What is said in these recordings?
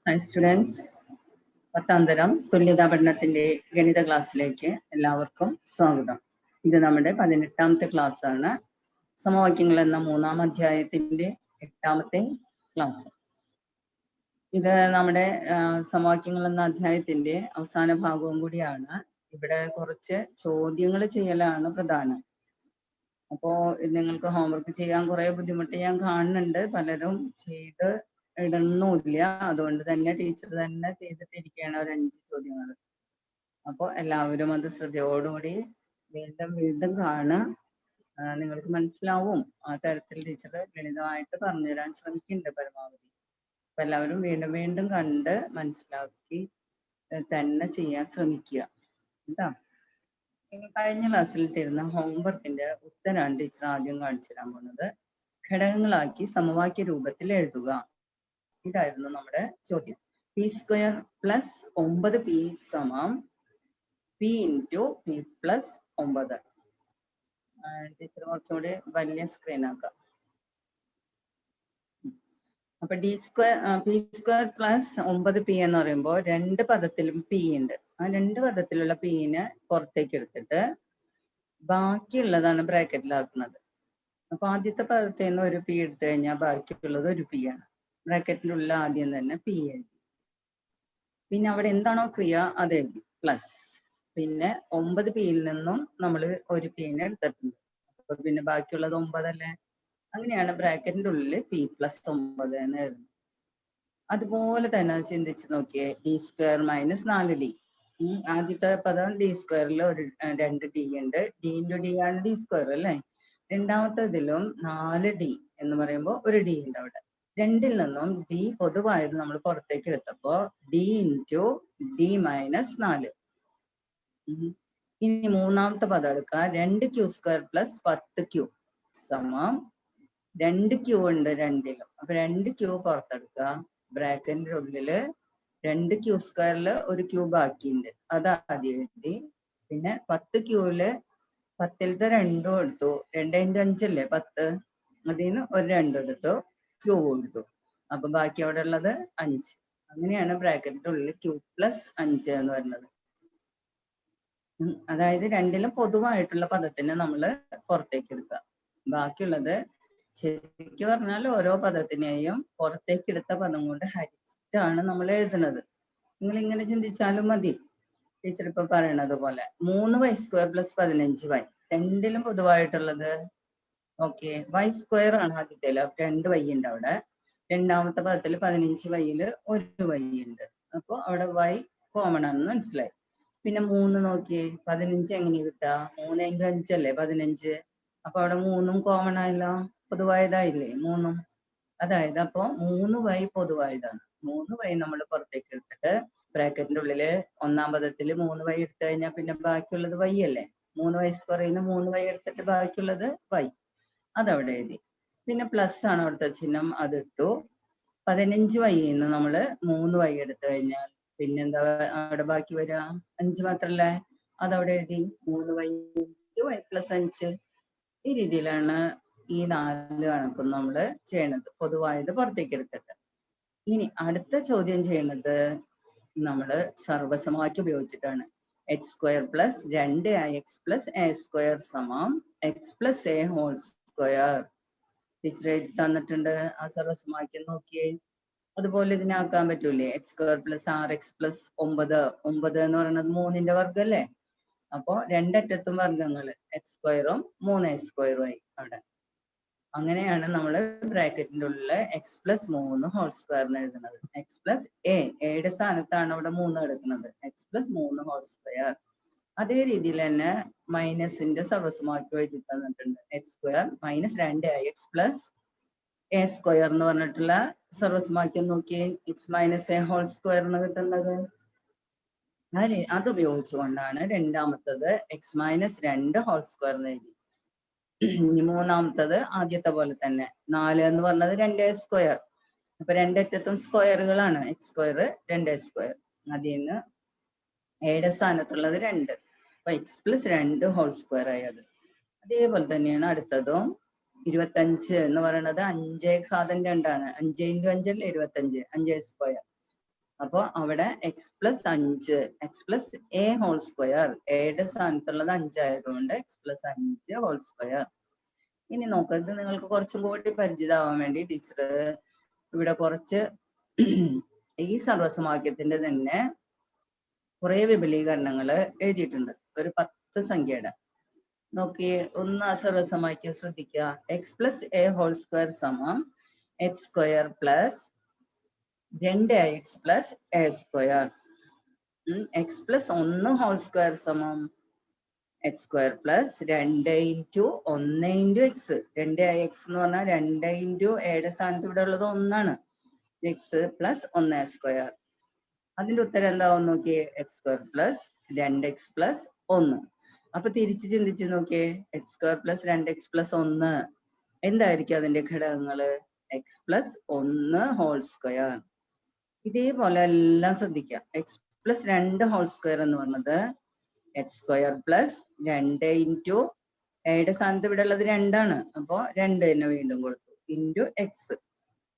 Hi students, പത്താം തരം തുല്യതാ പഠനത്തിന്റെ ഗണിത ക്ലാസ്സിലേക്ക് എല്ലാവർക്കും സ്വാഗതം. ഇത് നമ്മുടെ 18ാമത്തെ ക്ലാസ് ആണ്. സമവാക്യങ്ങൾ എന്ന 3-ാം അധ്യായത്തിന്റെ 8ാമത്തെ ക്ലാസ്. ഇത് നമ്മുടെ സമവാക്യങ്ങൾ എന്ന അധ്യായത്തിന്റെ അവസാന ഭാഗവും കൂടിയാണ്. ഇവിടെ കുറച്ച് ചോദ്യങ്ങൾ ചെയ്യലാണ് പ്രധാനം. അപ്പോൾ നിങ്ങൾക്ക് ഹോംവർക്ക് ചെയ്യാൻ കുറെ ബുദ്ധിമുട്ട് ഞാൻ കാണുന്നുണ്ട്. പലരും ചെയ്ത് ഇടുന്നില്ല. അതുകൊണ്ട് തന്നെ ടീച്ചർ തന്നെ ചെയ്തിട്ടിരിക്കുകയാണ് ഒരു 5 ചോദ്യങ്ങൾ. അപ്പോൾ എല്ലാവരും അത് ശ്രദ്ധയോടുകൂടി വീണ്ടും കാണുക. നിങ്ങൾക്ക് മനസ്സിലാവും. ആ തരത്തിൽ ടീച്ചർ ലളിതമായിട്ട് പറഞ്ഞുതരാൻ ശ്രമിക്കുന്നുണ്ട് പരമാവധി. അപ്പൊ എല്ലാവരും വീണ്ടും കണ്ട് മനസ്സിലാക്കി തന്നെ ചെയ്യാൻ ശ്രമിക്കുക കേട്ടോ. ഇനി കഴിഞ്ഞ ക്ലാസ്സിൽ തരുന്ന ഹോംവർക്കിന്റെ ഉത്തരമാണ് ടീച്ചർ ആദ്യം കാണിച്ചു തരാൻ പോകുന്നത്. ഘടകങ്ങളാക്കി സമവാക്യ രൂപത്തിൽ എഴുതുക. ഇതായിരുന്നു നമ്മുടെ ചോദ്യം. പി സ്ക്വയർ പ്ലസ് 9p സമം p into P plus 9. Teacher കുറച്ചുകൂടി വലിയ സ്ക്രീൻ ആക്കാം. അപ്പൊ പി സ്ക്വയർ പ്ലസ് 9p എന്ന് പറയുമ്പോൾ രണ്ട് പദത്തിലും p ഉണ്ട്. ആ രണ്ട് പദത്തിലുള്ള pനെ പുറത്തേക്ക് എടുത്തിട്ട് ബാക്കിയുള്ളതാണ് ബ്രാക്കറ്റിലാക്കുന്നത്. അപ്പൊ ആദ്യത്തെ പദത്തിൽ നിന്ന് ഒരു p എടുത്തു കഴിഞ്ഞാൽ ബാക്കിയുള്ളത് ഒരു p ആണ്. ബ്രാക്കറ്റിലുള്ള ആദ്യം തന്നെ p എഴുതി. പിന്നെ അവിടെ എന്താണോ ക്രിയ അത് എഴുതി പ്ലസ്. പിന്നെ 9pയിൽ നിന്നും നമ്മൾ ഒരു pനെ എടുത്തിട്ടുണ്ട്. അപ്പൊ പിന്നെ ബാക്കിയുള്ളത് 9 അല്ലേ. അങ്ങനെയാണ് ബ്രാക്കറ്റിന്റെ ഉള്ളിൽ p പ്ലസ് 9 എന്ന് എഴുതുന്നത്. അതുപോലെ തന്നെ ചിന്തിച്ച് നോക്കിയേ. D square minus 4d. ആദ്യത്തെ പദം ഡി സ്ക്വയറിൽ ഒരു 2d ഉണ്ട്. d ഇൻറ്റു d ആണ് ഡി സ്ക്വയർ അല്ലേ. രണ്ടാമത്തെ ഇതിലും 4d എന്ന് പറയുമ്പോൾ ഒരു d ഉണ്ട് അവിടെ. രണ്ടിൽ നിന്നും d പൊതുവായത് നമ്മൾ പുറത്തേക്ക് എടുത്തപ്പോ d ഇൻറ്റു d മൈനസ് 4. ഇനി മൂന്നാമത്തെ പദം എടുക്കുക. 2q സ്ക്വയർ പ്ലസ് 10q സമം 2q ഉണ്ട് രണ്ടിലും. അപ്പൊ 2q പുറത്തെടുക്കുക. ബ്രാക്കറ്റിന്റെ ഉള്ളില് 2q സ്ക്വയറില് ഒരു q ബാക്കിയുണ്ട്, അത് ആദ്യം എഴുതി. പിന്നെ 10qല് 10ലത്തെ 2 എടുത്തു. 2 × 5 അല്ലേ 10. അതിൽ നിന്ന് ഒരു 2 എടുത്തു, q കൊടുത്തു. അപ്പൊ ബാക്കി അവിടെ ഉള്ളത് 5. അങ്ങനെയാണ് ബ്രാക്കറ്റിന്റെ ഉള്ളിൽ q പ്ലസ് 5 എന്ന് പറയുന്നത്. അതായത് രണ്ടിലും പൊതുവായിട്ടുള്ള പദത്തിനെ നമ്മൾ പുറത്തേക്ക് എടുക്കുക. ബാക്കിയുള്ളത് ശരിക്കും പറഞ്ഞാൽ ഓരോ പദത്തിനെയും പുറത്തേക്ക് എടുത്ത പദം കൊണ്ട് ഹരിച്ചിട്ടാണ് നമ്മൾ എഴുതുന്നത്. നിങ്ങൾ ഇങ്ങനെ ചിന്തിച്ചാലും മതി. ടീച്ചർ ഇപ്പൊ പറയണത് പോലെ 3y സ്ക്വയർ പ്ലസ് 15y രണ്ടിലും പൊതുവായിട്ടുള്ളത്. ഓക്കെ, y സ്ക്വയർ ആണ് ആദ്യത്തേല്. 2y ഉണ്ട് അവിടെ. രണ്ടാമത്തെ പദത്തിൽ 15yയില് ഒരു y ഉണ്ട്. അപ്പൊ അവിടെ y കോമൺ ആണെന്ന് മനസ്സിലായി. പിന്നെ 3 നോക്കിയേ. 15 എങ്ങനെ കിട്ടുക? 3 × 5 അല്ലേ 15. അപ്പൊ അവിടെ 3ഉം കോമൺ ആയല്ലോ, പൊതുവായതായില്ലേ 3ഉം. അതായത് അപ്പൊ 3y പൊതുവായതാണ്. 3y നമ്മൾ പുറത്തേക്ക് എടുത്തിട്ട് ബ്രാക്കറ്റിന്റെ ഉള്ളില് ഒന്നാം പദത്തില് 3y എടുത്തു കഴിഞ്ഞാൽ പിന്നെ ബാക്കിയുള്ളത് y അല്ലേ. 3y സ്ക്വയറിൽ നിന്ന് 3y എടുത്തിട്ട് ബാക്കിയുള്ളത് y, അതവിടെ എഴുതി. പിന്നെ പ്ലസ് ആണ് അവിടുത്തെ ചിഹ്നം, അത് ഇട്ടു. 15yയിൽ നിന്ന് നമ്മള് 3y എടുത്തു കഴിഞ്ഞാൽ പിന്നെന്താ അവിടെ ബാക്കി വരിക? 5 മാത്രല്ലേ, അതവിടെ എഴുതി. 3y × y plus 5. ഈ രീതിയിലാണ് ഈ 4 കണക്കും നമ്മൾ ചെയ്യണത്, പൊതുവായത് പുറത്തേക്ക് എടുത്തിട്ട്. ഇനി അടുത്ത ചോദ്യം ചെയ്യുന്നത് നമ്മൾ സർവ്വസമവാക്യം ഉപയോഗിച്ചിട്ടാണ്. x square plus 2ax plus a square സമം x plus a whole square. Teacher എഴുതി തന്നിട്ടുണ്ട്. ആ സർവ്വസമവാക്യം നോക്കിയേ. അതുപോലെ ഇതിനാക്കാൻ പറ്റൂലേ? X square plus 6x plus 9. 9 എന്ന് പറയുന്നത് 3ന്റെ വർഗ്ഗം അല്ലേ. അപ്പോ രണ്ടറ്റത്തും വർഗ്ഗങ്ങൾ എക്സ് സ്ക്വയറും 3a സ്ക്വയറും ആയി അവിടെ. അങ്ങനെയാണ് നമ്മൾ ബ്രാക്കറ്റിന്റെ ഉള്ളിൽ x പ്ലസ് 3 ഹോൾ സ്ക്വയർ എന്ന് എഴുതുന്നത്. x പ്ലസ് എയുടെ സ്ഥാനത്താണ് അവിടെ 3 എടുക്കുന്നത്. x plus 3 whole square. അതേ രീതിയിൽ തന്നെ മൈനസിന്റെ സർവ്വസമവാക്യം എഴുതി തന്നിട്ടുണ്ട്. X square minus 2ax plus a square എന്ന് പറഞ്ഞിട്ടുള്ള സർവ്വസമവാക്യം നോക്കിയേ. X minus a whole square എന്ന് കിട്ടുന്നത്. അത് ഉപയോഗിച്ചുകൊണ്ടാണ് രണ്ടാമത്തത് എക്സ് മൈനസ് 2 ഹോൾ സ്ക്വയർ എന്ന് എഴുതി. മൂന്നാമത്തത് ആദ്യത്തെ പോലെ തന്നെ 4 എന്ന് പറഞ്ഞത് 2a സ്ക്വയർ. അപ്പൊ രണ്ടറ്റത്തും സ്ക്വയറുകളാണ്. X square 2a square. അതിൽ നിന്ന് എയുടെ സ്ഥാനത്തുള്ളത് 2. അപ്പൊ എക്സ് പ്ലസ് 2 ഹോൾ സ്ക്വയർ ആയത്. അതേപോലെ തന്നെയാണ് അടുത്തതും. 25 എന്ന് പറയുന്നത് 5 × 2 ആണ്. 5 × 5 അല്ലേ 25. 5a square. അപ്പൊ അവിടെ x+5 x+a² എയുടെ സ്ഥാനത്തുള്ളത് 5 ആയതുകൊണ്ട് x+5 ഹോൾ സ്ക്വയർ. ഇനി നോക്കുക, ഇത് നിങ്ങൾക്ക് കുറച്ചും കൂടി പരിചിതമാവാൻ വേണ്ടി ടീച്ചർ ഇവിടെ കുറച്ച് ഈ സർവസമവാക്യത്തിന്റെ തന്നെ കുറെ വിപുലീകരണങ്ങൾ എഴുതിയിട്ടുണ്ട്. ഒരു 10 സംഖ്യയുടെ നോക്കിയേ. ഒന്ന് ആ സർവസമവാക്യം ശ്രദ്ധിക്കുക. x+a² സമം h² plus 2x+a². x+1 whole square സമം h² പ്ലസ് 2 × 1 × x. 2x എന്ന് പറഞ്ഞാൽ 2 × എയുടെ സ്ഥാനത്ത് ഇവിടെ ഉള്ളത് 1 ആണ്. x പ്ലസ് 1² അതിന്റെ ഉത്തരം എന്താവും നോക്കിയേ, x² പ്ലസ് 2x പ്ലസ് 1. അപ്പൊ തിരിച്ച് ചിന്തിച്ചു നോക്കിയേ, x² പ്ലസ് 2x പ്ലസ് 1 എന്തായിരിക്കും അതിന്റെ ഘടകങ്ങള്? x+1 whole square. ഇതേപോലെ എല്ലാം ശ്രദ്ധിക്കാം. x+2 ഹോൾ സ്ക്വയർ എന്ന് പറഞ്ഞത് h² പ്ലസ് 2 × എയുടെ സ്ഥാനത്ത് ഇവിടെ ഉള്ളത് 2 ആണ്. അപ്പൊ 2 തന്നെ വീണ്ടും കൊടുത്തു ഇൻറ്റു എക്സ്.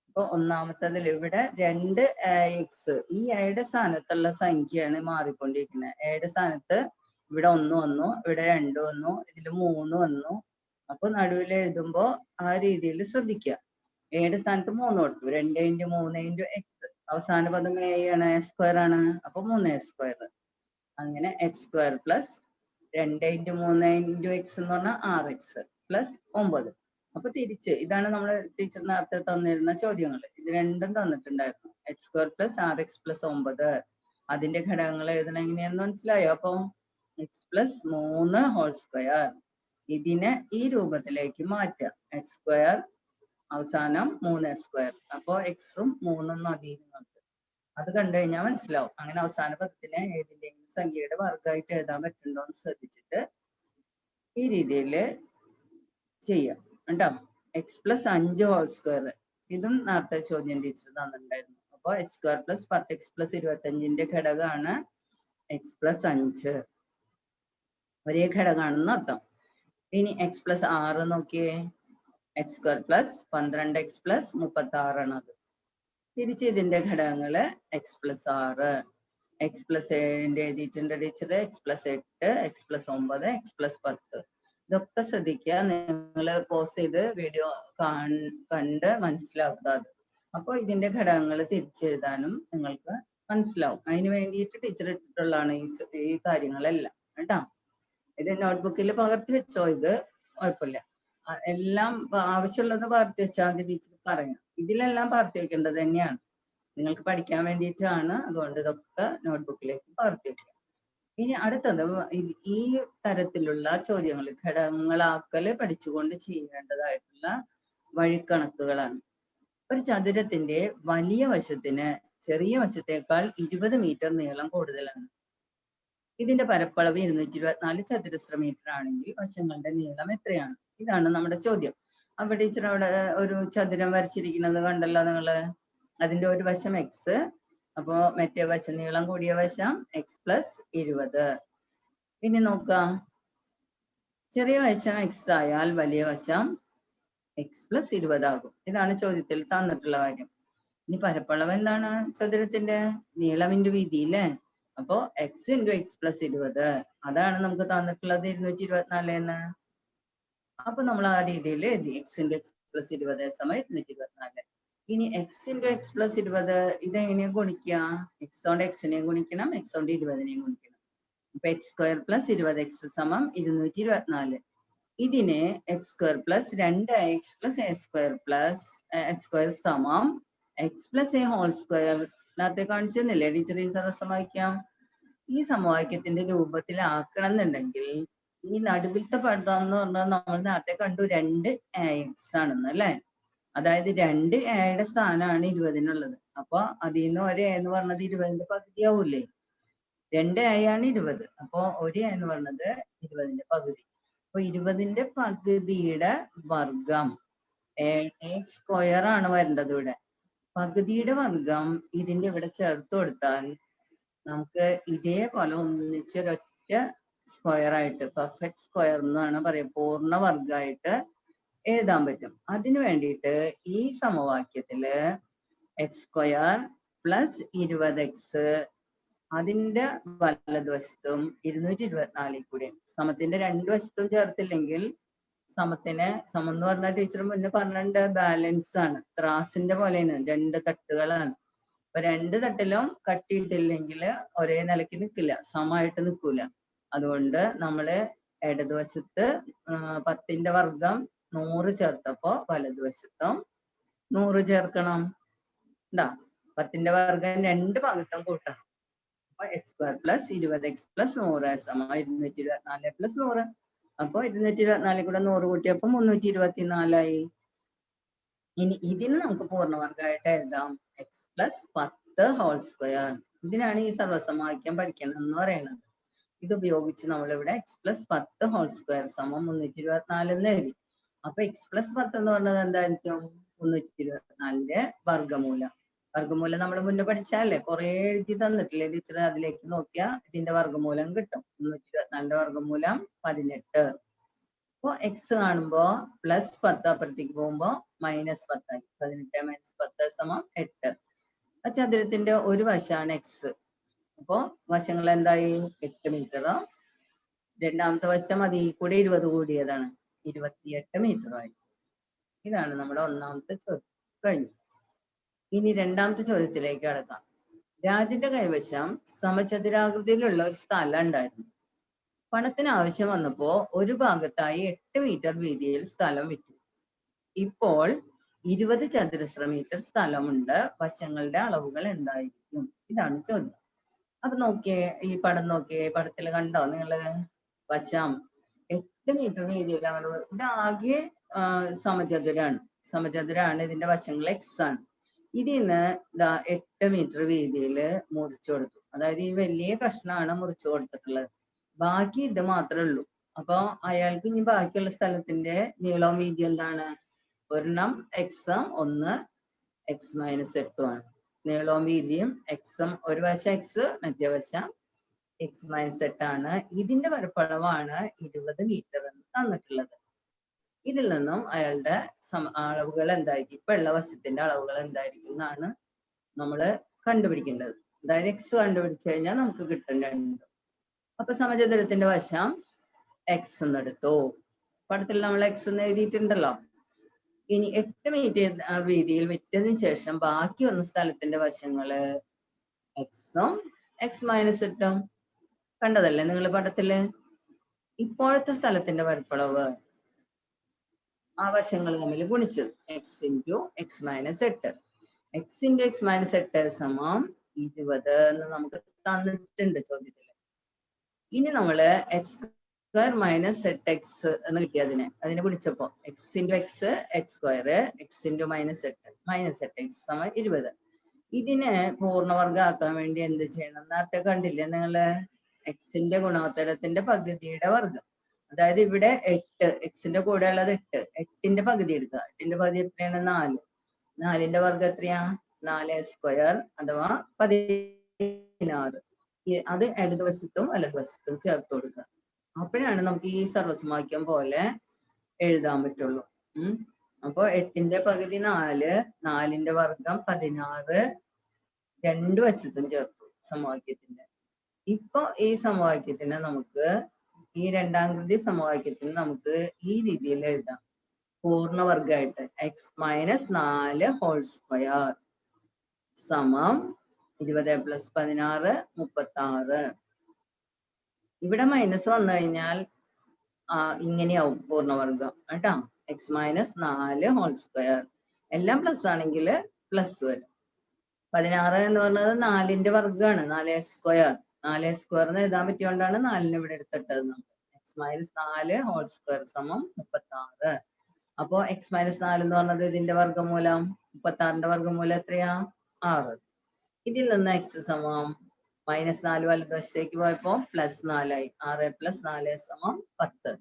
അപ്പൊ ഒന്നാമത്തതിൽ ഇവിടെ 2x, ഈ എയുടെ സ്ഥാനത്തുള്ള സംഖ്യയാണ് മാറിക്കൊണ്ടിരിക്കുന്നത്. എയുടെ സ്ഥാനത്ത് ഇവിടെ 1 വന്നു, ഇവിടെ 2 വന്നു, ഇതിൽ 3 വന്നു. അപ്പൊ നടുവിൽ എഴുതുമ്പോ ആ രീതിയിൽ ശ്രദ്ധിക്കുക. എയുടെ സ്ഥാനത്ത് 3 കൊടുത്തു, 2 × 3 × x. അവസാന പദം a ആണ്, a² ആണ്. അപ്പൊ 3a². അങ്ങനെ x² പ്ലസ് 2 × 3 × x എന്ന് പറഞ്ഞാൽ 6x പ്ലസ് 9. അപ്പൊ തിരിച്ച് ഇതാണ് നമ്മൾ ടീച്ചർ നേരത്തെ തന്നിരുന്ന ചോദ്യങ്ങൾ. ഇത് രണ്ടും തന്നിട്ടുണ്ടായിരുന്നു. x² പ്ലസ് 6x പ്ലസ് 9 അതിന്റെ ഘടകങ്ങൾ എഴുതണം എങ്ങനെയാന്ന് മനസ്സിലായോ? അപ്പൊ x+3 ഹോൾ സ്ക്വയർ ഇതിനെ ഈ രൂപത്തിലേക്ക് മാറ്റാം. x² അവസാനം 3a². അപ്പൊ എക്സും 3ഉം അധീനമാണ്. അത് കണ്ടു കഴിഞ്ഞാൽ മനസ്സിലാവും. അങ്ങനെ അവസാന പദത്തിനെ ഏതിന്റെയും സംഖ്യയുടെ വർഗ്ഗമായിട്ട് എഴുതാൻ പറ്റുന്നുണ്ടോ എന്ന് ശ്രദ്ധിച്ചിട്ട് ഈ രീതിയിൽ ചെയ്യാം കേട്ടോ. x+5 ഹോൾ സ്ക്വയർ ഇതും നേരത്തെ ചോദ്യം ടീച്ചർ തന്നിട്ടുണ്ടായിരുന്നു. അപ്പൊ x² പ്ലസ് 10x പ്ലസ് 25ന്റെ ഘടകമാണ് x+5. ഒരേ ഘടകമാണെന്ന് അർത്ഥം. ഇനി x+6 നോക്കിയേ. x² പ്ലസ് 12x പ്ലസ് 36 ആണ് അത്. തിരിച്ച് ഇതിന്റെ ഘടകങ്ങള് x+6, x+7 എഴുതിയിട്ടുണ്ട് ടീച്ചർ, x+8, x+9, x+10. ഇതൊക്കെ ശ്രദ്ധിക്കുക. നിങ്ങൾ പോസ് ചെയ്ത് വീഡിയോ കണ്ട് മനസ്സിലാക്കുക. അപ്പൊ ഇതിന്റെ ഘടകങ്ങൾ തിരിച്ചെഴുതാനും നിങ്ങൾക്ക് മനസ്സിലാവും. അതിന് വേണ്ടിയിട്ട് ടീച്ചർ ഇട്ടിട്ടുള്ളതാണ് ഈ കാര്യങ്ങളെല്ലാം കേട്ടോ. ഇത് നോട്ട്ബുക്കിൽ പകർത്തി വെച്ചോ, ഇത് കുഴപ്പമില്ല. എല്ലാം ആവശ്യമുള്ളത് പകർത്തി വെച്ചാൽ മതി ടീച്ചർ പറയാം. ഇതിലെല്ലാം പകർത്തി വെക്കേണ്ടത് തന്നെയാണ്, നിങ്ങൾക്ക് പഠിക്കാൻ വേണ്ടിയിട്ടാണ്. അതുകൊണ്ട് ഇതൊക്കെ നോട്ട്ബുക്കിലേക്ക് പകർത്തി വെക്കുക. ഇനി അടുത്തത് ഈ തരത്തിലുള്ള ചോദ്യങ്ങൾ ഘടകങ്ങളാക്കല് പഠിച്ചുകൊണ്ട് ചെയ്യേണ്ടതായിട്ടുള്ള വഴിക്കണക്കുകളാണ്. ഒരു ചതുരത്തിന്റെ വലിയ വശത്തിന് ചെറിയ വശത്തേക്കാൾ 20 മീറ്റർ നീളം കൂടുതലാണ്. ഇതിന്റെ പരപ്പളവ് 224 ചതുരശ്ര മീറ്റർ ആണെങ്കിൽ വശങ്ങളുടെ നീളം എത്രയാണ്? ഇതാണ് നമ്മുടെ ചോദ്യം. അപ്പൊ ടീച്ചർ അവിടെ ഒരു ചതുരം വരച്ചിരിക്കുന്നത് കണ്ടല്ലോ നിങ്ങള്. അതിന്റെ ഒരു വശം x, അപ്പോ മറ്റേ വശം നീളം കൂടിയ വശം x+20. ഇനി നോക്കാം, ചെറിയ വശം x ആയാൽ വലിയ വശം x+20 ആകും. ഇതാണ് ചോദ്യത്തിൽ തന്നിട്ടുള്ള കാര്യം. ഇനി പരപ്പളവ് എന്താണ് ചതുരത്തിന്റെ? നീളം ഇൻറ്റു വീതി അല്ലേ? അപ്പോ x × x+20 അതാണ് നമുക്ക് തന്നിട്ടുള്ളത് 224 എന്ന്. അപ്പൊ നമ്മൾ ആ രീതിയിൽ എഴുതി x × x+20 സമയം 224. ഇനി x × x+20 ഇതെങ്ങനെയാ ഗുണിക്കുക? x കൊണ്ട് x നെയും ഗുണിക്കണം, x കൊണ്ട് 20നെയും ഗുണിക്കണം. അപ്പൊ x² പ്ലസ് 20x സമം 224. ഇതിനെ x² plus 2x plus a² plus x² സമം x+a ഹോൾ സ്ക്വയർ നേരത്തെ കാണിച്ചെന്നില്ലേ ടീച്ചർ ഈ സമവാക്യം? ഈ സമവാക്യത്തിന്റെ രൂപത്തിലാക്കണം എന്നുണ്ടെങ്കിൽ ഈ നടുവിലത്തെ പദം എന്ന് പറഞ്ഞാൽ നമ്മൾ നേരത്തെ കണ്ടു 2ax ആണെന്ന് അല്ലെ. അതായത് 2a സ്ഥാനമാണ് 20നുള്ളത്. അപ്പൊ അതിൽ നിന്ന് ഒരു a എന്ന് പറഞ്ഞത് 20ന്റെ പകുതിയാവൂലേ? 2a ആണ് 20. അപ്പൊ ഒരു a എന്ന് പറഞ്ഞത് 20ന്റെ പകുതി. അപ്പൊ 20ന്റെ പകുതിയുടെ വർഗം a² ആണ് വരേണ്ടത് ഇവിടെ. പകുതിയുടെ വർഗം ഇതിന്റെ ഇവിടെ ചേർത്ത് കൊടുത്താൽ നമുക്ക് ഇതേപോലെ ഒന്നിച്ചൊരൊറ്റ സ്ക്വയർ ആയിട്ട് പെർഫെക്റ്റ് സ്ക്വയർ എന്നാണ് പറയാം, പൂർണ്ണ വർഗമായിട്ട് എഴുതാൻ പറ്റും. അതിനു വേണ്ടിയിട്ട് ഈ സമവാക്യത്തില് x² പ്ലസ് 20x അതിന്റെ വലതുവശത്തും 224 കൂടെ സമത്തിന്റെ രണ്ടു വശത്തും ചേർത്തില്ലെങ്കിൽ സമം എന്ന് പറഞ്ഞാൽ ടീച്ചർ മുന്നേ പറഞ്ഞിട്ടുണ്ട് ബാലൻസ് ആണ്, ത്രാസിന്റെ പോലെയാണ്, രണ്ട് തട്ടുകളാണ്. അപ്പൊ രണ്ട് തട്ടിലും കട്ടിയിട്ടില്ലെങ്കിൽ ഒരേ നിലയ്ക്ക് നിൽക്കില്ല, സമമായിട്ട് നിൽക്കൂല. അതുകൊണ്ട് നമ്മള് ഇടതുവശത്ത് 10ന്റെ വർഗം 100 ചേർത്തപ്പോ വലതുവശത്തും 100 ചേർക്കണം. ഉണ്ടാ 10ന്റെ വർഗം രണ്ട് ഭാഗത്തും കൂട്ടണം. അപ്പൊ x² + 20x + 100 224 + 100. അപ്പൊ 224 കൂടെ 100 കൂട്ടിയപ്പോ 324 ആയി. ഇനി ഇതിന് നമുക്ക് പൂർണ്ണവർഗമായിട്ട് എഴുതാം x + 10² ഇതിനാണ് ഈ സർവ്വസമവാക്യം പഠിക്കണം എന്ന് പറയുന്നത്. ഇത് ഉപയോഗിച്ച് നമ്മളിവിടെ x + 10² = 324 എന്ന് എഴുതി. അപ്പൊ x + 10 എന്ന് പറഞ്ഞത് എന്തായിരിക്കും? 324ന്റെ വർഗമൂലം. വർഗമൂലം നമ്മൾ മുന്നേ പഠിച്ചാലേ, കുറെ എഴുതി തന്നിട്ടില്ലേ ടീച്ചർ, അതിലേക്ക് നോക്കിയാൽ ഇതിന്റെ വർഗമൂലം കിട്ടും. 324ന്റെ വർഗമൂലം 18. അപ്പൊ x കാണുമ്പോ +10 അപ്പുറത്തേക്ക് പോകുമ്പോ -10 ആയി. 18 - 10 = 8. ആ ചതുരത്തിന്റെ ഒരു വശമാണ് x. അപ്പോ വശങ്ങൾ എന്തായി? 8 മീറ്ററും രണ്ടാമത്തെ വശം അതിൽ കൂടെ 20 കൂടിയതാണ്, 28 മീറ്ററുമായി. ഇതാണ് നമ്മുടെ ഒന്നാമത്തെ ചോദ്യം കഴിഞ്ഞു. ഇനി രണ്ടാമത്തെ ചോദ്യത്തിലേക്ക് കടക്കാം. രാജിന്റെ കൈവശം സമചതുരാകൃതിയിലുള്ള ഒരു സ്ഥലം ഉണ്ടായിരുന്നു. പണത്തിന് ആവശ്യം വന്നപ്പോ ഒരു ഭാഗത്തായി 8 മീറ്റർ വീതിയിൽ സ്ഥലം വിറ്റു. ഇപ്പോൾ 20 ചതുരശ്ര മീറ്റർ സ്ഥലമുണ്ട്. വശങ്ങളുടെ അളവുകൾ എന്തായിരിക്കും? ഇതാണ് ചോദ്യം. അപ്പൊ നോക്കിയേ, ഈ പടം നോക്കിയേ, പടത്തിൽ കണ്ടോ നിങ്ങള്? വശം 8 മീറ്റർ വീതിയിലാണ്. ഇതാകെ സമചതുരാണ്. ഇതിന്റെ വശങ്ങൾ x ആണ്. ഇതിന്ന് 8 മീറ്റർ വീതിയിൽ മുറിച്ചു കൊടുത്തു. അതായത് ഈ വലിയ കഷ്ണമാണ് മുറിച്ചു കൊടുത്തിട്ടുള്ളത്. ബാക്കി ഇത് മാത്രമേ ഉള്ളൂ. അപ്പൊ അയാൾക്ക് ഇനി ബാക്കിയുള്ള സ്ഥലത്തിന്റെ നീളവും വീതി എന്താണ്? ഒരെണ്ണം x-ഉം ഒന്ന് x - 8 ആണ്. നീളവും വീതിയും x-ഉം ഒരു വശം x, മറ്റേ വശം x - 8 ആണ്. ഇതിന്റെ പരപ്പളവാണ് 20 മീറ്റർ എന്ന് തന്നിട്ടുള്ളത്. ഇതിൽ നിന്നും അയാളുടെ അളവുകൾ എന്തായിരിക്കും? ഇപ്പൊ ഉള്ള വശത്തിന്റെ അളവുകൾ എന്തായിരിക്കും എന്നാണ് നമ്മള് കണ്ടുപിടിക്കേണ്ടത്. അതായത് x കണ്ടുപിടിച്ചു കഴിഞ്ഞാൽ നമുക്ക് കിട്ടും രണ്ടും. അപ്പൊ സമചതുരത്തിന്റെ വശം x എന്നെടുത്തു. പടത്തിൽ നമ്മൾ x എന്ന് എഴുതിയിട്ടുണ്ടല്ലോ. ഇനി 8 മീറ്റർ വീതിയിൽ വിറ്റതിന് ശേഷം ബാക്കി വന്ന സ്ഥലത്തിന്റെ വശങ്ങള് x-ഉം x - 8ഉം കണ്ടതല്ലേ നിങ്ങൾ പടത്തില്? ഇപ്പോഴത്തെ സ്ഥലത്തിന്റെ പരപ്പളവ് ആ വശങ്ങൾ തമ്മിൽ ഗുണിച്ചത് x × x - 8. x × x - 8 = 20 എന്ന് നമുക്ക് തന്നിട്ടുണ്ട് ചോദ്യത്തില്. ഇനി നമ്മള് x² - 8x എന്ന് കിട്ടി. അതിനെ ഗുണിച്ചപ്പോ x × x x², x × -8 -8x 20. ഇതിനെ പൂർണ്ണവർഗമാക്കാൻ വേണ്ടി എന്ത് ചെയ്യണം? നേരത്തെ കണ്ടില്ലേ നിങ്ങള്? x-ന്റെ ഗുണോത്തരത്തിന്റെ പകുതിയുടെ വർഗം. അതായത് ഇവിടെ 8, x-ന്റെ കൂടെ ഉള്ളത് 8, 8ന്റെ പകുതി എടുക്കുക. 8ന്റെ പകുതി എത്രയാണ്? 4. 4ന്റെ വർഗം എത്രയാ? 4² അഥവാ 16. അത് ഇടതുവശത്തും വലതുവശത്തും ചേർത്ത് കൊടുക്കുക. അപ്പോഴാണ് നമുക്ക് ഈ സർവ്വസമവാക്യം പോലെ എഴുതാൻ പറ്റുള്ളൂ. അപ്പൊ 8ന്റെ പകുതി 4, 4ന്റെ വർഗം 16, രണ്ടു വശത്തും ചേർത്തു സമവാക്യത്തിന്റെ. ഇപ്പൊ ഈ സമവാക്യത്തിന് നമുക്ക്, ഈ രണ്ടാംകൃതി സമവാക്യത്തിന് നമുക്ക് ഈ രീതിയിൽ എഴുതാം. പൂർണ്ണവർഗമായിട്ട് x - 4² സമം 20 + 16 36. ഇവിടെ മൈനസ് വന്നു കഴിഞ്ഞാൽ ഇങ്ങനെയാവും പൂർണ്ണവർഗം കേട്ടോ. x - 4² എല്ലാം പ്ലസ് ആണെങ്കിൽ പ്ലസ് വരും. 16 എന്ന് പറഞ്ഞത് 4ന്റെ വർഗമാണ്, 4² 4² എന്ന് എഴുതാൻ പറ്റിയോണ്ടാണ് 4നെ ഇവിടെ എടുത്തിട്ടത് നമ്മൾ. x - 4² സമം 36. അപ്പോ x - 4 എന്ന് പറഞ്ഞത് ഇതിന്റെ വർഗമൂലം, 36ന്റെ വർഗമൂലം എത്രയാ? 6. ഇതിൽ നിന്ന് x സമം -4 വലതുവശത്തേക്ക് പോയപ്പോ +4 ആയി. 6 + 4 സമം 10.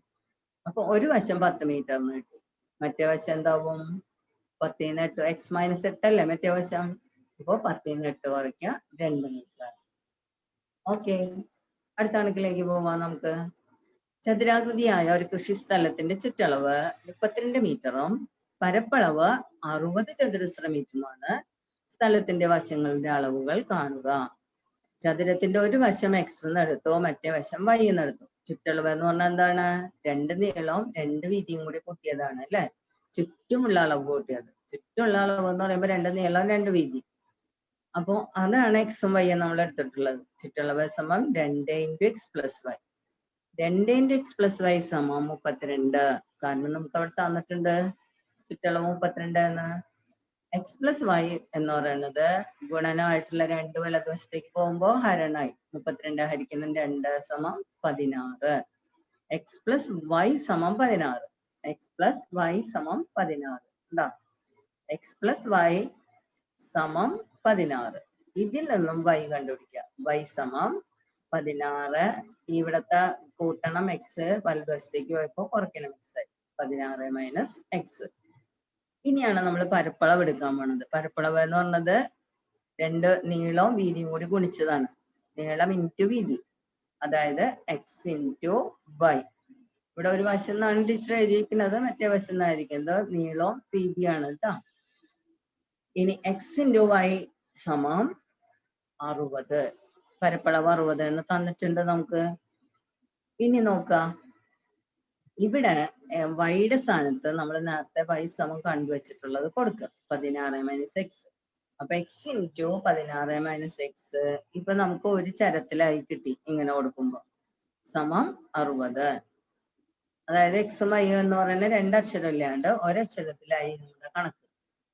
അപ്പൊ ഒരു വശം 10 മീറ്റർ എന്ന് കിട്ടി. മറ്റേ വശം എന്താവും? 10 - 8 x - 8 അല്ലേ മറ്റേ വശം. ഇപ്പൊ 10 - 8 കുറയ്ക്കുക 2 മീറ്റർ. ഓക്കെ, അടുത്ത കണക്കിലേക്ക് പോവാം നമുക്ക്. ചതുരാകൃതിയായ ഒരു കൃഷിസ്ഥലത്തിന്റെ ചുറ്റളവ് 32 മീറ്ററും പരപ്പളവ് 60 ചതുരശ്ര മീറ്ററുമാണ്. സ്ഥലത്തിന്റെ വശങ്ങളുടെ അളവുകൾ കാണുക. ചതുരത്തിന്റെ ഒരു വശം എക്സ് എന്നെടുത്തു, മറ്റേ വശം വൈ എന്നെടുത്തു. ചുറ്റളവ് എന്ന് പറഞ്ഞാൽ എന്താണ്? രണ്ട് നീളവും രണ്ട് വീതിയും കൂടി കൂട്ടിയതാണ് അല്ലെ? ചുറ്റുമുള്ള അളവ് കൂട്ടിയത്. ചുറ്റുമുള്ള അളവ് എന്ന് പറയുമ്പോൾ രണ്ട് നീളം രണ്ട് വീതി. അപ്പോ അതാണ് എക്സും വൈയും നമ്മൾ എടുത്തിട്ടുള്ളത്. ചുറ്റളവ് സമം 2 × x+y. 2 × x+y സമം 32. കാരണം നമുക്ക് അവിടെ തന്നിട്ടുണ്ട് ചുറ്റളവ് 32 എന്ന്. x+y എന്ന് പറയുന്നത് ഗുണനമായിട്ടുള്ള 2 വലതുവശത്തേക്ക് പോകുമ്പോൾ ഹരണമായി. 32 ഹരിക്കണം 2 സമം 16. x+y സമം 16. x+y സമം 16. എന്താ? x+y സമം 16. ഇതിൽ നിന്നും y കണ്ടുപിടിക്കാം. y സമം 16. ഇവിടത്തെ കൂട്ടണം എക്സ്, വലതുവശത്തേക്ക് പോയപ്പോ കുറയ്ക്കണം എക്സ് ആയി. 16 - x. ഇനിയാണ് നമ്മൾ പരപ്പളവ് എടുക്കാൻ പോണത്. പരപ്പളവ് എന്ന് പറഞ്ഞത് രണ്ട് നീളവും വീതിയും കൂടി ഗുണിച്ചതാണ്. നീളം ഇൻറ്റു വീതി, അതായത് എക്സ് ഇൻറ്റു വൈ. ഇവിടെ ഒരു വശം എന്നാണ് ടീച്ചർ എഴുതിയിരിക്കുന്നത്, മറ്റേ വശം എന്നായിരിക്കുന്നത് നീളവും വീതിയാണ് കേട്ടോ. ഇനി എക്സ് ഇൻറ്റു വൈ സമം 60. പരപ്പളവ് 60 എന്ന് തന്നിട്ടുണ്ട് നമുക്ക്. ഇനി നോക്കാം, ഇവിടെ വൈയുടെ സ്ഥാനത്ത് നമ്മൾ നേരത്തെ വൈ സമം കണ്ടുവച്ചിട്ടുള്ളത് കൊടുക്കുക. 16 - x. അപ്പൊ എക്സ് ഇൻറ്റു 16 - x ഇപ്പൊ നമുക്ക് ഒരു ചരത്തിലായി കിട്ടി. ഇങ്ങനെ കൊടുക്കുമ്പോ സമം 60. അതായത് എക്സും വൈയും എന്ന് പറയുന്നത് രണ്ടക്ഷരം ഇല്ലാണ്ട് ഒരക്ഷരത്തിലായി നമ്മുടെ കണക്ക്.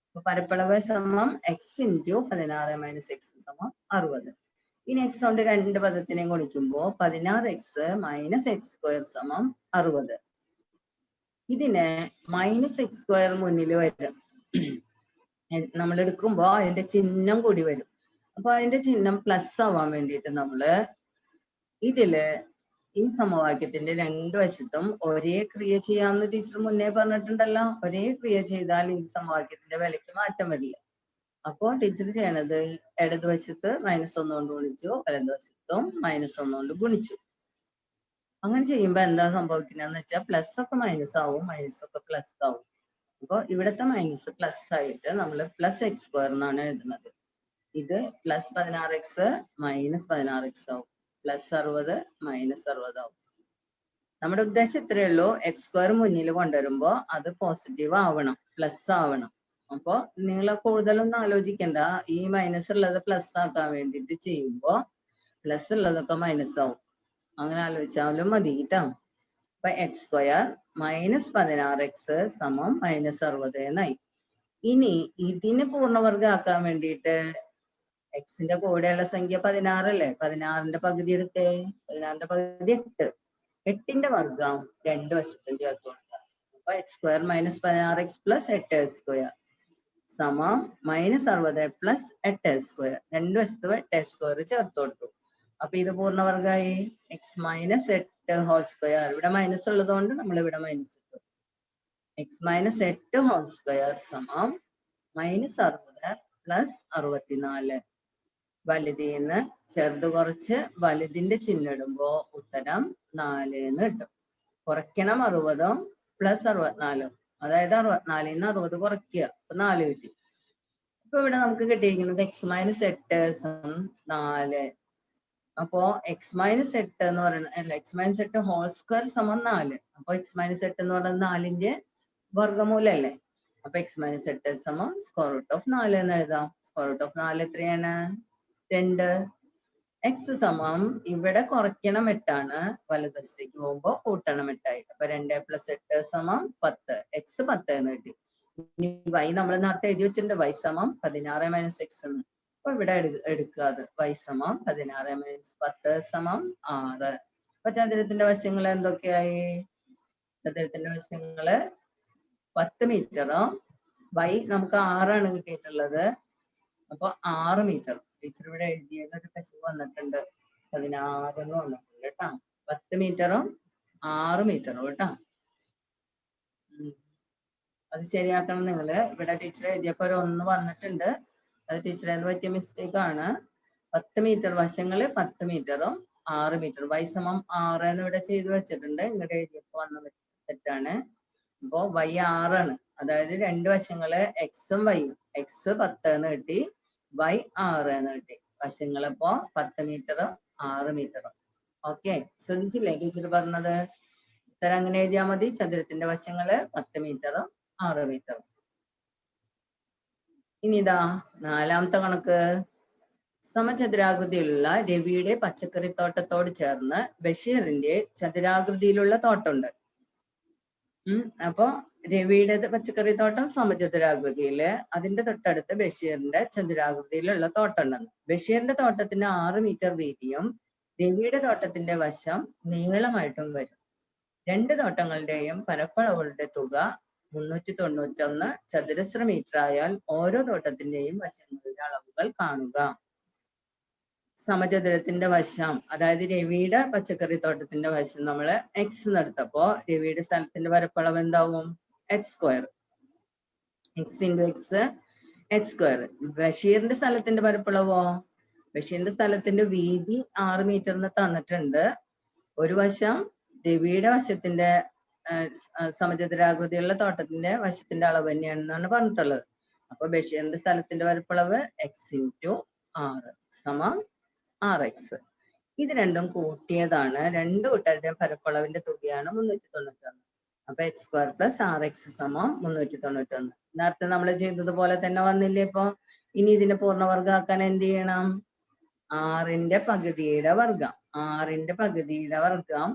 അപ്പൊ പരപ്പളവ് സമം എക്സ് ഇൻറ്റു 16 - x സമം 60. ഇനി എക്സ് കൊണ്ട് രണ്ട് പദത്തിനെയും ഗുണിക്കുമ്പോ 16x - x² സമം 60. ഇതിന് -x² മുന്നിൽ വരും. നമ്മൾ എടുക്കുമ്പോ അതിന്റെ ചിഹ്നം കൂടി വരും. അപ്പൊ അതിന്റെ ചിഹ്നം പ്ലസ് ആവാൻ വേണ്ടിയിട്ട് നമ്മള് ഇതില് ഈ സമവാക്യത്തിന്റെ രണ്ട് വശത്തും ഒരേ ക്രിയ ചെയ്യാമെന്ന് ടീച്ചർ മുന്നേ പറഞ്ഞിട്ടുണ്ടല്ലോ. ഒരേ ക്രിയ ചെയ്താൽ ഈ സമവാക്യത്തിന്റെ വിലയ്ക്ക് മാറ്റം വരില്ല. അപ്പോൾ ടീച്ചർ ചെയ്യണത് ഇടതുവശത്ത് -1 കൊണ്ട് ഗുണിച്ചു, വലതുവശത്തും -1 കൊണ്ട് ഗുണിച്ചു. അങ്ങനെ ചെയ്യുമ്പോ എന്താ സംഭവിക്കുന്നതെന്ന് വെച്ചാൽ പ്ലസ് ഒക്കെ മൈനസ് ആവും, മൈനസ് ഒക്കെ പ്ലസ് ആവും. അപ്പൊ ഇവിടുത്തെ മൈനസ് പ്ലസ് ആയിട്ട് നമ്മൾ +x² എന്നാണ് എഴുതുന്നത്. ഇത് +16x -16x ആവും. +60 -60 ആവും. നമ്മുടെ ഉദ്ദേശം ഇത്രയേ ഉള്ളൂ. x² മുന്നിൽ കൊണ്ടുവരുമ്പോ അത് പോസിറ്റീവ് ആവണം, പ്ലസ് ആവണം. അപ്പൊ നിങ്ങൾ കൂടുതലൊന്നും ആലോചിക്കണ്ട. ഈ മൈനസ് ഉള്ളത് പ്ലസ് ആക്കാൻ വേണ്ടിയിട്ട് ചെയ്യുമ്പോ പ്ലസ് ഉള്ളതൊക്കെ മൈനസ് ആവും. അങ്ങനെ ആലോചിച്ചാലും മതി കേട്ടോ. അപ്പൊ x² -16x സമം -60 എന്നായി. ഇനി ഇതിന് പൂർണ്ണവർഗമാക്കാൻ വേണ്ടിയിട്ട് എക്സിന്റെ കൂടെയുള്ള സംഖ്യ 16 അല്ലേ? 16ന്റെ പകുതി എടുത്തേ. 16ന്റെ പകുതി 8. 8ന്റെ വർഗം രണ്ട് വശത്തും ചേർത്ത് കൊടുക്കാം. അപ്പൊ x² - 16x + 8x² സമം -60 + 8x². രണ്ട് വശത്തും 8x² ചേർത്ത് കൊടുത്തു. അപ്പൊ ഇത് പൂർണ്ണവർഗമായി. x - 8² ഇവിടെ മൈനസ് ഉള്ളത് കൊണ്ട് നമ്മൾ ഇവിടെ മൈനസ് ഇട്ടു. x - 8² സമം -60 + 64. വലുതിന്ന് ചെറുത് കുറച്ച് വലുതിന്റെ ചിഹ്നം ഇടുമ്പോ ഉത്തരം 4 എന്ന് കിട്ടും. കുറയ്ക്കണം 60 + 64, അതായത് 64 ന്ന് 60 കുറയ്ക്കുക. അപ്പൊ 4 കിട്ടി. അപ്പൊ ഇവിടെ നമുക്ക് കിട്ടിയിരിക്കുന്നത് x - 8 സമം 4. അപ്പോ x - 8 എന്ന് പറയുന്നത് അല്ല, x - 8² സമം 4. അപ്പൊ x - 8 എന്ന് പറയുന്നത് 4ന്റെ വർഗ്ഗമൂലല്ലേ? അപ്പൊ x - 8 സമം √4 എന്ന് എഴുതാം. √4 എത്രയാണ്? 2. x സമം ഇവിടെ കുറയ്ക്കണം 8 ആണ്, വലതുവശത്തേക്ക് പോകുമ്പോ കൂട്ടണം 8 ആയി. അപ്പൊ 2 + 8 സമം 10. x 10 എന്ന് കിട്ടി. ഇനി y നമ്മൾ നേരത്തെ എഴുതി വെച്ചിട്ടുണ്ട്. y സമം 16 - x എന്ന്. അപ്പൊ ഇവിടെ എടുക്കുക അത്. y സമം 16 - 10 സമം 6. അപ്പൊ ചതുരത്തിന്റെ വശങ്ങൾ എന്തൊക്കെയായി? ചതുരത്തിന്റെ വശങ്ങള് 10 മീറ്ററും y നമുക്ക് 6 ആണ് കിട്ടിയിട്ടുള്ളത്. അപ്പൊ 6 മീറ്റർ. ടീച്ചർ ഇവിടെ എഴുതിയത് ഒരു പശു വന്നിട്ടുണ്ട്, 16 എന്ന് വന്നിട്ടുണ്ട് കേട്ടോ. 10 മീറ്ററും 6 മീറ്ററും കേട്ടോ. അത് ശരിയാക്കണം നിങ്ങള്. ഇവിടെ ടീച്ചർ എഴുതിയപ്പോ ഒരു 1 വന്നിട്ടുണ്ട്. അത് ടീച്ചറിന് പറ്റിയ മിസ്റ്റേക്ക് ആണ്. 10 മീറ്റർ വശങ്ങള് 10 മീറ്ററും 6 മീറ്റർ. y സമം 6 എന്ന് ഇവിടെ ചെയ്ത് വെച്ചിട്ടുണ്ട്. ഇങ്ങോട്ട് എഴുതിയപ്പോ വന്ന തെറ്റാണ്. അപ്പോ y 6 ആണ്. അതായത് രണ്ട് വശങ്ങള് എക്സും വൈയും. x 10 എന്ന് കിട്ടി, ബൈ 6 എന്ന് കിട്ടി. വശങ്ങളിപ്പോ 10 മീറ്ററും 6 മീറ്ററും. ഓക്കെ, ശ്രദ്ധിച്ചില്ലേ ടീച്ചർ പറഞ്ഞത്? ഉത്തരം അങ്ങനെ എഴുതിയാൽ മതി. ചതുരത്തിന്റെ വശങ്ങള് 10 മീറ്ററും 6 മീറ്ററും. ഇനി ഇതാ 4ാമത്തെ കണക്ക്. സമചതുരാകൃതിയിലുള്ള രവിയുടെ പച്ചക്കറിത്തോട്ടത്തോട് ചേർന്ന് ബഷീറിന്റെ ചതുരാകൃതിയിലുള്ള തോട്ടമുണ്ട്. അപ്പൊ രവിയുടെ പച്ചക്കറിത്തോട്ടം സമചതുരാകൃതിയില്, അതിന്റെ തൊട്ടടുത്ത് ബഷീറിന്റെ ചതുരാകൃതിയിലുള്ള തോട്ടം ഉണ്ടെന്ന്. ബഷീറിന്റെ തോട്ടത്തിന് 6 മീറ്റർ വീതിയും രവിയുടെ തോട്ടത്തിന്റെ വശം നീളമായിട്ടും വരും. രണ്ട് തോട്ടങ്ങളുടെയും പരപ്പളവുകളുടെ തുക 391 ചതുരശ്ര മീറ്റർ ആയാൽ ഓരോ തോട്ടത്തിന്റെയും വശങ്ങളുടെ അളവുകൾ കാണുക. സമചതുരത്തിന്റെ വശം, അതായത് രവിയുടെ പച്ചക്കറിത്തോട്ടത്തിന്റെ വശം നമ്മള് എക്സ് എടുത്തപ്പോ രവിയുടെ സ്ഥലത്തിന്റെ പരപ്പളവ് എന്താവും? x². x into X, x². ബഷീറിന്റെ സ്ഥലത്തിന്റെ പരപ്പളവോ? ബഷീറിന്റെ സ്ഥലത്തിന്റെ വീതി 6 മീറ്ററിന് തന്നിട്ടുണ്ട്. ഒരു വശം രവിയുടെ വശത്തിന്റെ സമചതുരാകൃതിയുള്ള തോട്ടത്തിന്റെ വശത്തിന്റെ അളവ് തന്നെയാണെന്നാണ് പറഞ്ഞിട്ടുള്ളത്. അപ്പൊ ബഷീറിന്റെ സ്ഥലത്തിന്റെ പരപ്പളവ് x ഇൻറ്റു 6 സമം 6x. ഇത് രണ്ടും കൂട്ടിയതാണ്. രണ്ട് കൂട്ടരുടെയും പരപ്പളവിന്റെ തുകയാണ് 391. അപ്പൊ x² + 6x സമം 391. നേരത്തെ നമ്മൾ ചെയ്തതുപോലെ തന്നെ വന്നില്ലേ ഇപ്പൊ? ഇനി ഇതിനെ പൂർണ്ണവർഗമാക്കാൻ എന്ത് ചെയ്യണം? 6ന്റെ പകുതിയുടെ വർഗം. 6ന്റെ പകുതിയുടെ വർഗം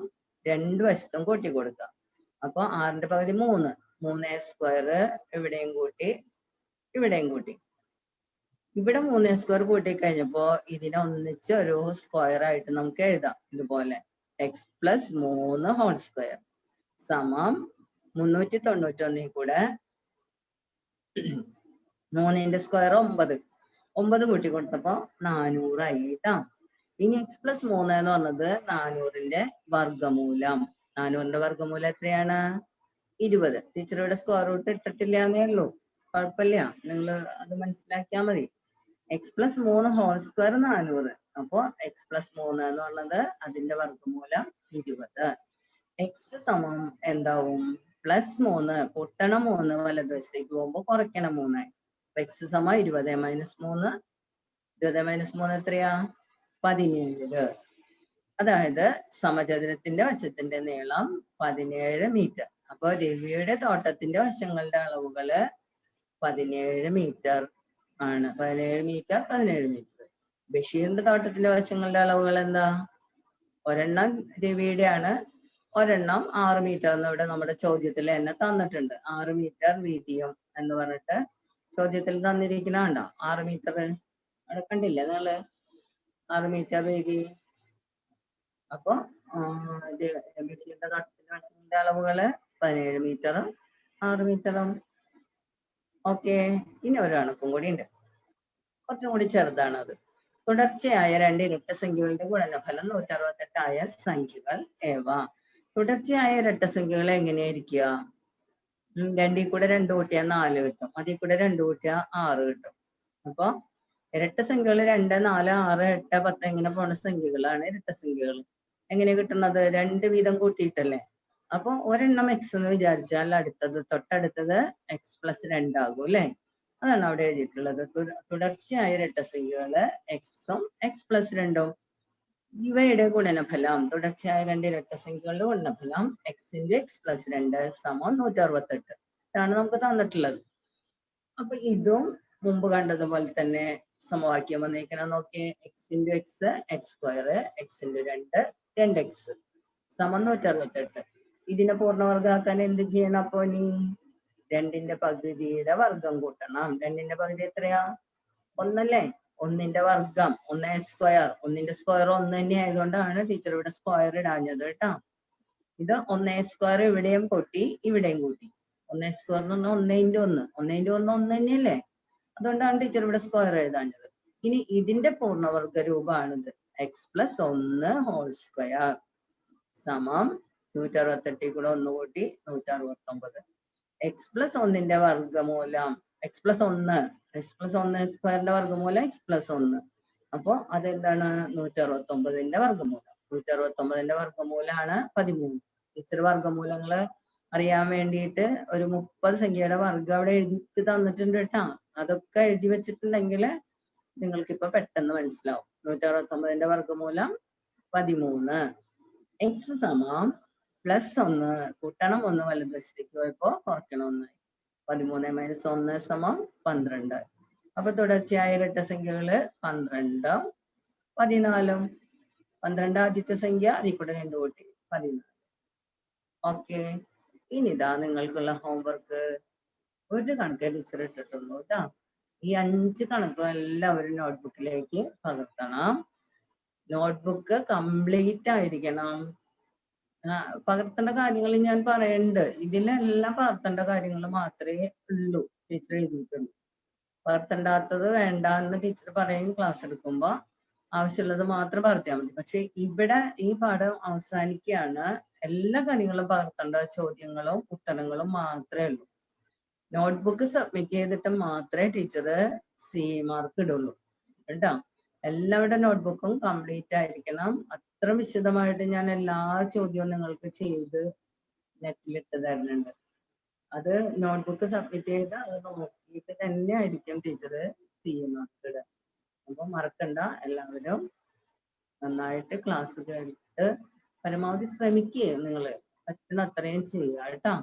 രണ്ട് വശത്തും കൂട്ടി കൊടുക്കാം. അപ്പൊ 6ന്റെ പകുതി 3. 3a² ഇവിടെയും കൂട്ടി ഇവിടെയും കൂട്ടി. ഇവിടെ 3a² കൂട്ടി കഴിഞ്ഞപ്പോ ഇതിനെ ഒന്നിച്ച് ഒരു സ്ക്വയർ ആയിട്ട് നമുക്ക് എഴുതാം. ഇതുപോലെ x + 3² സമം 391 കൂടെ 3ന്റെ സ്ക്വയർ 9. 9 കൂട്ടി കൊടുത്തപ്പോ 400 ആയി ട്ടാ. ഇനി x + 3 എന്ന് പറഞ്ഞത് 400ന്റെ വർഗമൂലം. 400ന്റെ വർഗമൂലം എത്രയാണ്? 20. ടീച്ചർ ഇവിടെ സ്ക്വയർ റൂട്ട് ഇട്ടിട്ടില്ല എന്നേ ഉള്ളൂ. കുഴപ്പമില്ല, നിങ്ങൾ അത് മനസ്സിലാക്കിയാൽ മതി. x + 3² 400. അപ്പോ x + 3 എന്ന് പറഞ്ഞത് അതിന്റെ വർഗമൂലം 20. x സമം എന്താവും? +3 കൂട്ടണം 3 വലതുവശത്തേക്ക് പോകുമ്പോ കുറയ്ക്കണം 3. x സമം 20 - 3. 20 - 3 എത്രയാ? 17. അതായത് സമചതുരത്തിന്റെ വശത്തിന്റെ നീളം 17 മീറ്റർ. അപ്പൊ രവിയുടെ തോട്ടത്തിന്റെ വശങ്ങളുടെ അളവുകള് 17 മീറ്റർ ആണ്. 17 മീറ്റർ 17 മീറ്റർ. ബഷീറിന്റെ തോട്ടത്തിന്റെ വശങ്ങളുടെ അളവുകൾ എന്താ? ഒരെണ്ണം രവിയുടെ ആണ്, ഒരെണ്ണം 6 മീറ്റർ എന്ന് ഇവിടെ നമ്മുടെ ചോദ്യത്തിൽ തന്നെ തന്നിട്ടുണ്ട്. 6 മീറ്റർ വീതിയും എന്ന് പറഞ്ഞിട്ട് ചോദ്യത്തിൽ തന്നിരിക്കുന്ന കണ്ടോ? 6 മീറ്റർ അവിടെ കണ്ടില്ലേ നിങ്ങള്? 6 മീറ്റർ വീതി. അപ്പൊ ബഷീറിന്റെ തോട്ടത്തിന്റെ വശങ്ങളുടെ അളവുകള് 17 മീറ്ററും 6 മീറ്ററും. ഓക്കെ, ഇനി ഒരു കണക്കും കൂടി ഉണ്ട്, കുറച്ചും കൂടി ചെറുതാണ് അത്. തുടർച്ചയായ രണ്ട് ഇരട്ടസംഖ്യകളുടെ ഗുണനഫലം 168 ആയ സംഖ്യകൾ ഏവ? തുടർച്ചയായ ഇരട്ടസംഖ്യകൾ എങ്ങനെയായിരിക്കുക? 2ൽ കൂടെ 2 കൂട്ടിയാൽ 4 കിട്ടും, അതിൽ കൂടെ 2 കൂട്ടിയാൽ 6 കിട്ടും. അപ്പൊ ഇരട്ടസംഖ്യകൾ 2, 4, 6, 8, 10 ഇങ്ങനെ പോണ സംഖ്യകളാണ് ഇരട്ടസംഖ്യകൾ. എങ്ങനെ കിട്ടുന്നത്? 2 വീതം കൂട്ടിയിട്ടല്ലേ. അപ്പൊ ഒരെണ്ണം x എന്ന് വിചാരിച്ചാൽ അടുത്തത് തൊട്ടടുത്തത് x + 2 ആകും അല്ലെ? അതാണ് അവിടെ എഴുതിയിട്ടുള്ളത്. തുടർച്ചയായ ഇരട്ടസംഖ്യകള് x-ഉം x + 2-ഉം. ഇവയുടെ ഗുണനഫലം, തുടർച്ചയായ രണ്ട് ഇരട്ടസംഖ്യകളുടെ ഗുണനഫലം x × x + 2 സമം 168. ഇതാണ് നമുക്ക് തന്നിട്ടുള്ളത്. അപ്പൊ ഇതും മുമ്പ് കണ്ടതുപോലെ തന്നെ സമവാക്യം വന്നിരിക്കണം. നോക്കിയേ, x × x x², x × 2 2x സമം 168. ഇതിനെ പൂർണ്ണവർഗമാക്കാൻ എന്ത് ചെയ്യണം? അപ്പൊ ഇനി 2ന്റെ പകുതിയുടെ വർഗം കൂട്ടണം. 2ന്റെ പകുതി എത്രയാ? 1 അല്ലേ? 1ന്റെ വർഗം 1a². 1ന്റെ സ്ക്വയർ 1 തന്നെ ആയതുകൊണ്ടാണ് ടീച്ചർ ഇവിടെ സ്ക്വയർ ഇടാഞ്ഞത് കേട്ടോ. ഇത് 1a² ഇവിടെയും കൂട്ടി ഇവിടെയും കൂട്ടി. 1a² എന്ന് പറഞ്ഞാൽ 1 × 1. 1 × 1 1 തന്നെയല്ലേ? അതുകൊണ്ടാണ് ടീച്ചർ ഇവിടെ സ്ക്വയർ എഴുതാഞ്ഞത്. ഇനി ഇതിന്റെ പൂർണ്ണവർഗ രൂപമാണിത്. x + 1² സമം 168 കൂടെ 1 കൂട്ടി 169. x + 1ന്റെ വർഗമൂലം x + 1, x + 1² വർഗമൂലം x + 1. അപ്പൊ അതെന്താണ്? 169ന്റെ വർഗമൂലം. 169ന്റെ വർഗമൂലമാണ് 13. ടീച്ചർ വർഗമൂലങ്ങള് അറിയാൻ വേണ്ടിയിട്ട് ഒരു 30 സംഖ്യയുടെ വർഗം അവിടെ എഴുതി തന്നിട്ടുണ്ട് കേട്ടാ. അതൊക്കെ എഴുതി വെച്ചിട്ടുണ്ടെങ്കിൽ നിങ്ങൾക്കിപ്പോ പെട്ടെന്ന് മനസ്സിലാവും. 169ന്റെ വർഗ്ഗമൂലം 13. എക്സ് സമം +1 കൂട്ടണം 1 വലതുവശത്തേക്ക് പോയപ്പോ കുറയ്ക്കണം 1. 13 - 1 സമം 12. അപ്പൊ തുടർച്ചയായ ഇരട്ടസംഖ്യകള് 12, 14. 12 ആദ്യത്തെ സംഖ്യ, അതിൽ കൂടെ 2 കൂട്ടി 14. ഓക്കെ, ഇനിതാ നിങ്ങൾക്കുള്ള ഹോംവർക്ക്. ഒരു കണക്ക് ടീച്ചർ ഇട്ടിട്ടുള്ളൂ കേട്ടോ. ഈ 5 കണക്കും എല്ലാവരും നോട്ട്ബുക്കിലേക്ക് പകർത്തണം. നോട്ട്ബുക്ക് കംപ്ലീറ്റ് ആയിരിക്കണം. പകർത്തേണ്ട കാര്യങ്ങൾ ഞാൻ പറയുന്നുണ്ട്. ഇതിലെല്ലാം പകർത്തേണ്ട കാര്യങ്ങൾ മാത്രമേ ഉള്ളൂ ടീച്ചർ എഴുതിയിട്ടുള്ളൂ. പകർത്തേണ്ടാത്തത് വേണ്ട എന്ന് ടീച്ചർ പറയും ക്ലാസ് എടുക്കുമ്പോ. ആവശ്യമുള്ളത് മാത്രം പകർത്തിയാൽ മതി. പക്ഷെ ഇവിടെ ഈ പാഠം അവസാനിക്കുകയാണ്. എല്ലാ കാര്യങ്ങളും പകർത്തേണ്ട ചോദ്യങ്ങളും ഉത്തരങ്ങളും മാത്രമേ ഉള്ളൂ. നോട്ട്ബുക്ക് സബ്മിറ്റ് ചെയ്തിട്ട് മാത്രമേ ടീച്ചർ സി മാർക്ക് ഇടുള്ളൂ കേട്ടോ. എല്ലാവരുടെ നോട്ട്ബുക്കും കംപ്ലീറ്റ് ആയിരിക്കണം. അത്ര വിശദമായിട്ട് ഞാൻ എല്ലാ ചോദ്യവും നിങ്ങൾക്ക് ചെയ്ത് നെറ്റിലിട്ട് തരുന്നുണ്ട്. അത് നോട്ട്ബുക്ക് സബ്മിറ്റ് ചെയ്ത് അത് നോക്കിയിട്ട് തന്നെ ആയിരിക്കും ടീച്ചർ സി മാർക്ക് ഇടുക. അപ്പൊ മറക്കണ്ട, എല്ലാവരും നന്നായിട്ട് ക്ലാസ് കേട്ടിട്ട് പരമാവധി ശ്രമിക്കുക. നിങ്ങൾ പറ്റുന്ന അത്രയും ചെയ്യുക കേട്ടോ.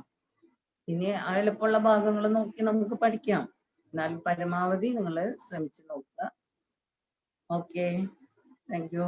ഇനി എളുപ്പമുള്ള ഭാഗങ്ങൾ നോക്കി നമുക്ക് പഠിക്കാം. എന്നാൽ പരമാവധി നിങ്ങൾ ശ്രമിച്ചു നോക്കുക. Okay, thank you.